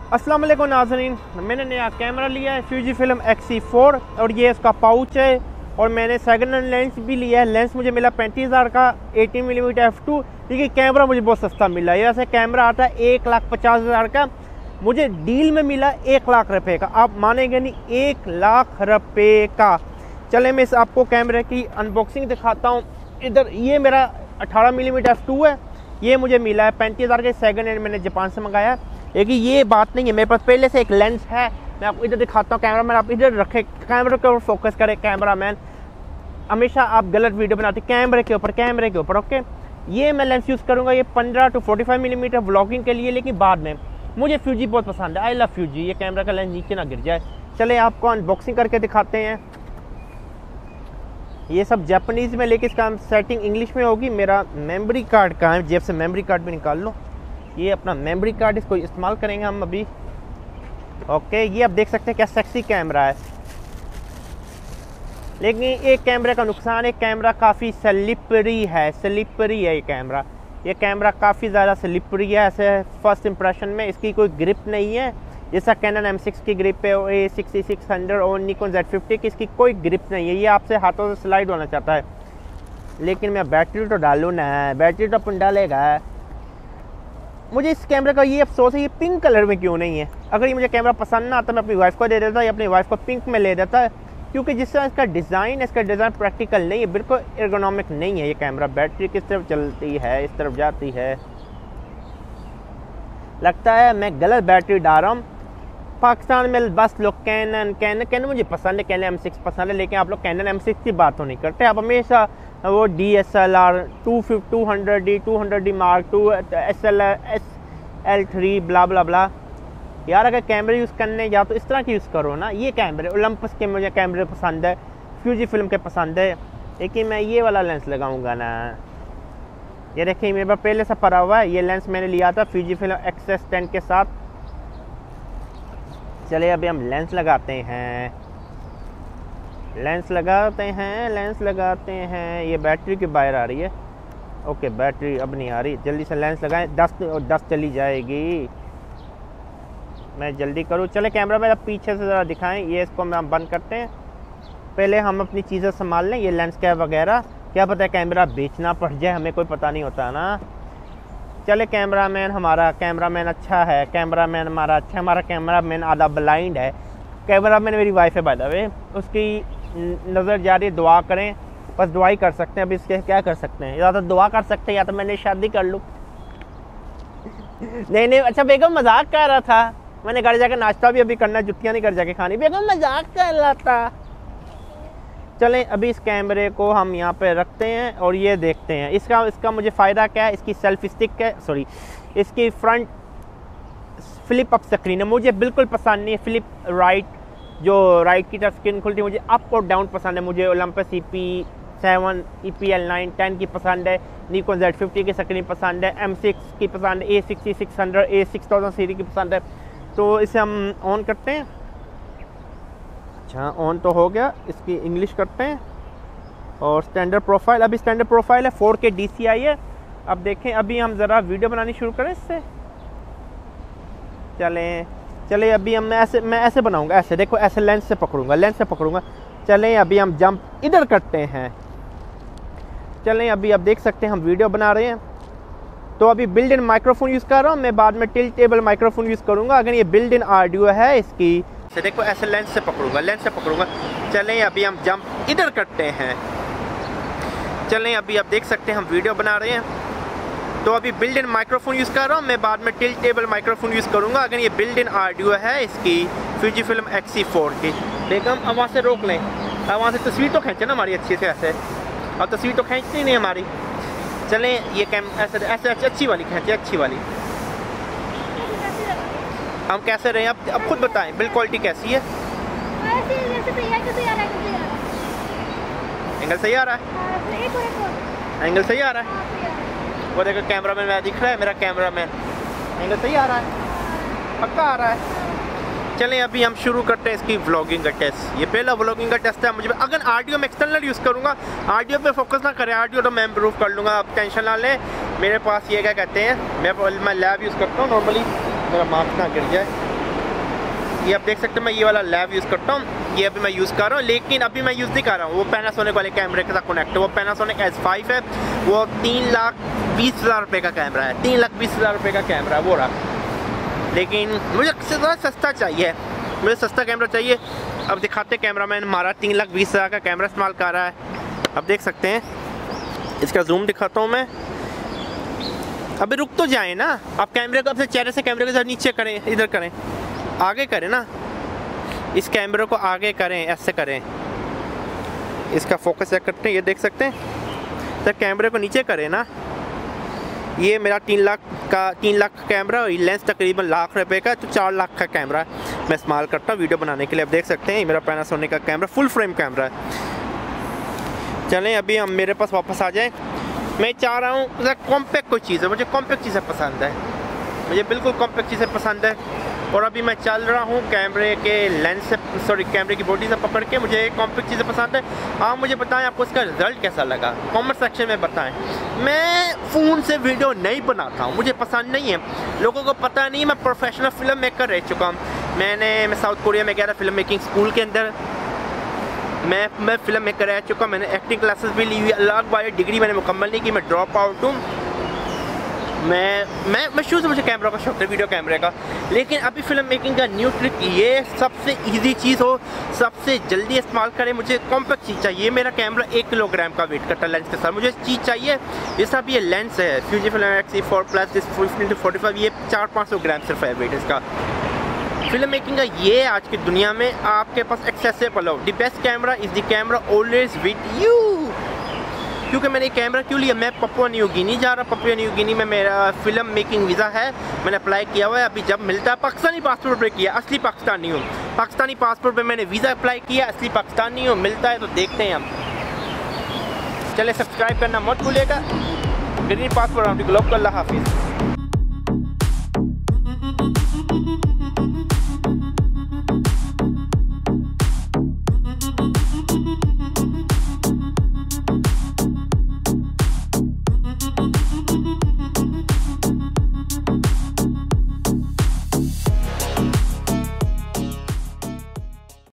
अस्सलाम वालेकुम नाज़रीन, मैंने नया कैमरा लिया है FujiFilm X-C4 और ये इसका पाउच है। और मैंने सेकंड हैंड लेंस भी लिया है। लेंस मुझे मिला 35,000 का 18mm f2, लेकिन कैमरा मुझे बहुत सस्ता मिला है। वैसे कैमरा आता है 1,50,000 का, मुझे डील में मिला 1 लाख रुपये का। आप मानेंगे नहीं, 1 लाख रुपये का। चले मैं आपको कैमरे की अनबॉक्सिंग दिखाता हूँ। इधर ये मेरा 18mm f2 है, ये मुझे मिला है 35,000 के, सेकंड हैंड मैंने जापान से मंगाया है। लेकिन ये बात नहीं है, मेरे पास पहले से एक लेंस है। मैं आपको इधर दिखाता हूँ। कैमरा मैन आप इधर रखे, कैमरे के ऊपर फोकस करें। कैमरा मैन हमेशा आप गलत वीडियो बनाते कैमरे के ऊपर। ओके, ये मैं लेंस यूज़ करूँगा, ये 15 to 45mm व्लॉगिंग के लिए। लेकिन बाद में मुझे फ्यूजी बहुत पसंद है, आई लव फ्यूजी। ये कैमरा का लेंस नीचे ना गिर जाए। चले आपको अनबॉक्सिंग करके दिखाते हैं। ये सब जापानीज़ में, लेकिन इसका सेटिंग इंग्लिश में होगी। मेरा मेमोरी कार्ड कहाँ है? जेब से मेमोरी कार्ड भी निकाल लो। ये अपना मेमोरी कार्ड, इसको इस्तेमाल करेंगे हम अभी। ओके, ये आप देख सकते हैं क्या सेक्सी कैमरा है। लेकिन एक कैमरे का नुकसान है, कैमरा काफ़ी स्लिपरी है ये कैमरा काफ़ी ज़्यादा स्लिपरी है। ऐसे फर्स्ट इंप्रेशन में इसकी कोई ग्रिप नहीं है, जैसा कैनन M6 की ग्रिप है और A6600 और निकॉन Z50 की, इसकी कोई ग्रिप नहीं है। ये आपसे हाथों से स्लाइड होना चाहता है। लेकिन मैं बैटरी तो डालूँ ना, बैटरी तो अपन डालेगा। मुझे इस कैमरे का ये अफसोस है, ये पिंक कलर में क्यों नहीं है। अगर ये मुझे कैमरा पसंद ना आता, मैं अपनी वाइफ को दे देता या अपनी वाइफ को पिंक में ले देता है, क्योंकि जिस तरह इसका डिज़ाइन प्रैक्टिकल नहीं है, बिल्कुल एर्गोनॉमिक नहीं है ये कैमरा। बैटरी किस तरफ चलती है, इस तरफ जाती है। लगता है मैं गलत बैटरी डाल रहा हूँ। पाकिस्तान में बस लोग कैनन मुझे पसंद है, कैनन M6 पसंद है, लेकिन आप लोग कैनन M6 की बात तो नहीं करते। आप हमेशा वो DSLR 200D 200D Mark II SL3 ब्ला। यार अगर कैमरे यूज़ करने या तो इस तरह के यूज़ करो ना। ये कैमरे ओलंपस के मुझे कैमरे पसंद है, FujiFilm के पसंद है, लेकिन मैं ये वाला लेंस लगाऊंगा ना। ये देखिए मेरे पास पहले से पड़ा हुआ है। ये लेंस मैंने लिया था FujiFilm X-S10 के साथ। चलिए अभी हम लेंस लगाते हैं। ये बैटरी की बाहर आ रही है। ओके, बैटरी अब नहीं आ रही। जल्दी से लेंस लगाएं, 10 चली जाएगी। मैं जल्दी करूँ। चले कैमरा में अब पीछे से ज़रा दिखाएं। ये इसको हम बंद करते हैं। पहले हम अपनी चीज़ें संभाल लें, ये लेंस कैप वगैरह। क्या पता है कैमरा बेचना पड़ जाए, हमें कोई पता नहीं होता ना। चले हमारा कैमरामैन अच्छा है। हमारा कैमरामैन आधा ब्लाइंड है। कैमरामैन मेरी वाइफ है बाय द वे, उसकी नज़र जा रही है। दुआ करें, बस दुआ ही कर सकते हैं। अभी इसके क्या कर सकते हैं, या तो दुआ कर सकते हैं या तो मैंने शादी कर लूँ। नहीं, अच्छा बेगम मजाक कर रहा था। मैंने घर जाकर नाश्ता भी अभी करना है, जुतियाँ नहीं घर जाके खानी। बेगम मजाक कर रहा था। चलें अभी इस कैमरे को हम यहाँ पे रखते हैं और ये देखते हैं इसका मुझे फ़ायदा क्या है। इसकी सेल्फी स्टिक है, इसकी फ्रंट फ्लिप अप स्क्रीन है, मुझे बिल्कुल पसंद नहीं है। फ्लिप राइट, जो राइट की तरफ स्क्रीन खुलती है, मुझे अप और डाउन पसंद है। मुझे ओलंपस EP7 EPL9 10 की पसंद है, निकॉन Z50 की स्क्रीन पसंद है, M6 की पसंद है, A6600 A6000 सीरीज की पसंद है। तो इसे हम ऑन करते हैं। अच्छा, ऑन तो हो गया। इसकी इंग्लिश करते हैं और स्टैंडर्ड प्रोफाइल। अभी स्टैंडर्ड प्रोफाइल है, 4K DCI है। अब देखें, अभी हम ज़रा वीडियो बनानी शुरू करें इससे। चले अभी मैं ऐसे बनाऊंगा, ऐसे देखो, ऐसे लेंस से पकड़ूंगा। चलें अभी हम जंप इधर करते हैं। चलें अभी आप देख सकते हैं हम वीडियो बना रहे हैं। तो अभी बिल्ड इन माइक्रोफोन यूज़ कर रहा हूँ मैं, बाद में टिल्टेबल माइक्रोफोन यूज़ करूँगा। अगर ये बिल्ड इन ऑडियो है इसकी, से देखो ऐसे लेंस से पकड़ूंगा। चलें अभी हम जंप इधर करते हैं। चलें अभी आप देख सकते हैं हम वीडियो बना रहे हैं। तो अभी बिल्ड इन माइक्रोफोन यूज़ कर रहा हूँ मैं, बाद में टिल्टेबल माइक्रोफोन यूज़ करूँगा। अगर ये बिल्ड इन ऑडियो है इसकी FujiFilm X-C4 की। बेगम अब वहाँ से रोक लें, अब वहाँ से तस्वीर तो खींचे ना हमारी अच्छी से। ऐसे अब तस्वीर तो खींचती नहीं हमारी। चलें ये ऐसे अच्छी वाली खींचे, अच्छी वाली। हम कैसे रहे हैं अब खुद बताएं, बिल्ड क्वालिटी कैसी है? एंगल सही आ रहा है। वो देखो कैमरामैन मेरा दिख रहा है, मेरा कैमरामैन। एंगल सही आ रहा है, पक्का आ रहा है। चलें अभी हम शुरू करते हैं इसकी व्लॉगिंग का टेस्ट। ये पहला व्लॉगिंग का टेस्ट है मुझे। अगर ऑडियो में एक्सटर्नल यूज़ करूँगा, ऑडियो पे फोकस ना करें, ऑडियो तो मैं इम्प्रूव कर लूँगा, आप टेंशन ना लें। मेरे पास ये क्या कहते हैं, मैं लैब यूज़ करता हूँ नॉर्मली, मेरा मार्क्स ना गिर जाए। ये आप देख सकते हैं मैं ये वाला लैब यूज़ करता हूँ, ये अभी मैं यूज़ कर रहा हूँ, लेकिन अभी मैं यूज़ नहीं कर रहा हूँ। वो पैनासोनिक वाले कैमरे के साथ कनेक्ट है। वो पैनासोनिक S5 है, वो 3,20,000 रुपये का कैमरा है, 3,20,000 रुपये का कैमरा है वो रहा। लेकिन मुझे ज़्यादा सस्ता चाहिए, मुझे सस्ता कैमरा चाहिए। अब दिखाते कैमरा मैन हमारा 3,20,000 का कैमरा इस्तेमाल कर रहा है। अब देख सकते हैं, इसका जूम दिखाता हूँ मैं। अभी रुक तो जाए ना, आप कैमरे को अपने चेहरे से कैमरे के साथ नीचे करें, इधर करें, आगे करें ना, इस कैमरे को आगे करें, ऐसे करें। इसका फोकस चेक करते हैं, ये देख सकते हैं। तो कैमरे को नीचे करें ना। ये मेरा 3 लाख का कैमरा और लेंस तकरीबन लाख रुपए का, तो 4 लाख का कैमरा मैं इस्तेमाल करता हूँ वीडियो बनाने के लिए। अब देख सकते हैं मेरा पैनासोनिक का कैमरा फुल फ्रेम कैमरा है। चलें अभी हम मेरे पास वापस आ जाएं। मैं चाह रहा हूँ कॉम्पैक्ट कोई चीज़ है, मुझे कॉम्पैक्ट चीज़ें पसंद है, मुझे बिल्कुल कॉम्पैक्ट चीज़ें पसंद है। और अभी मैं चल रहा हूँ कैमरे के लेंस से, सॉरी कैमरे की बॉडी से पकड़ के, मुझे कॉम्पैक्ट चीज़ें पसंद है। आप मुझे बताएं आपको इसका रिज़ल्ट कैसा लगा, कमेंट सेक्शन में बताएं। मैं फ़ोन से वीडियो नहीं बनाता हूँ, मुझे पसंद नहीं है, लोगों को पता नहीं मैं प्रोफेशनल फिल्म मेकर रह चुका हूँ। मैं साउथ कोरिया में गया था फिल्म मेकिंग स्कूल के अंदर, मैं फिल्म मेकर रह चुका। मैंने एक्टिंग क्लासेस भी ली हुई, अलग बार डिग्री मैंने मुकम्मल नहीं की, मैं ड्रॉप आउट हूँ। मैं शुरू से मुझे कैमरा का शौक है, वीडियो कैमरे का। लेकिन अभी फिल्म मेकिंग का न्यू ट्रिक ये सबसे इजी चीज़ हो, सबसे जल्दी इस्तेमाल करें। मुझे कॉम्पैक्ट चीज़ चाहिए। मेरा कैमरा 1 किलोग्राम का वेट करता है लेंस के साथ, मुझे चीज़ चाहिए। जैसा भी ये लेंस है FujiFilm X-E4+ 15-45, ये 400-500 ग्राम सिर्फ है वेट इसका। फिल्म मेकिंग का ये आज की दुनिया में आपके पास एक्सेसिबल हो। The best camera is the camera always with you. क्योंकि मैंने कैमरा क्यों लिया, मैं पपुआ न्यू गिनी जा रहा। पपुआ न्यू गिनी में मेरा फिल्म मेकिंग वीज़ा है, मैंने अप्लाई किया हुआ है। अभी जब मिलता है, पाकिस्तानी पासपोर्ट पर किया, असली पाकिस्तानी हूँ। पाकिस्तानी पासपोर्ट पर मैंने वीज़ा अप्लाई किया, असली पाकिस्तानी हूँ। मिलता है तो देखते हैं हम। चले सब्सक्राइब करना मत भूलिएगा। ग्रीन पासपोर्ट अल्लाह हाफिज़।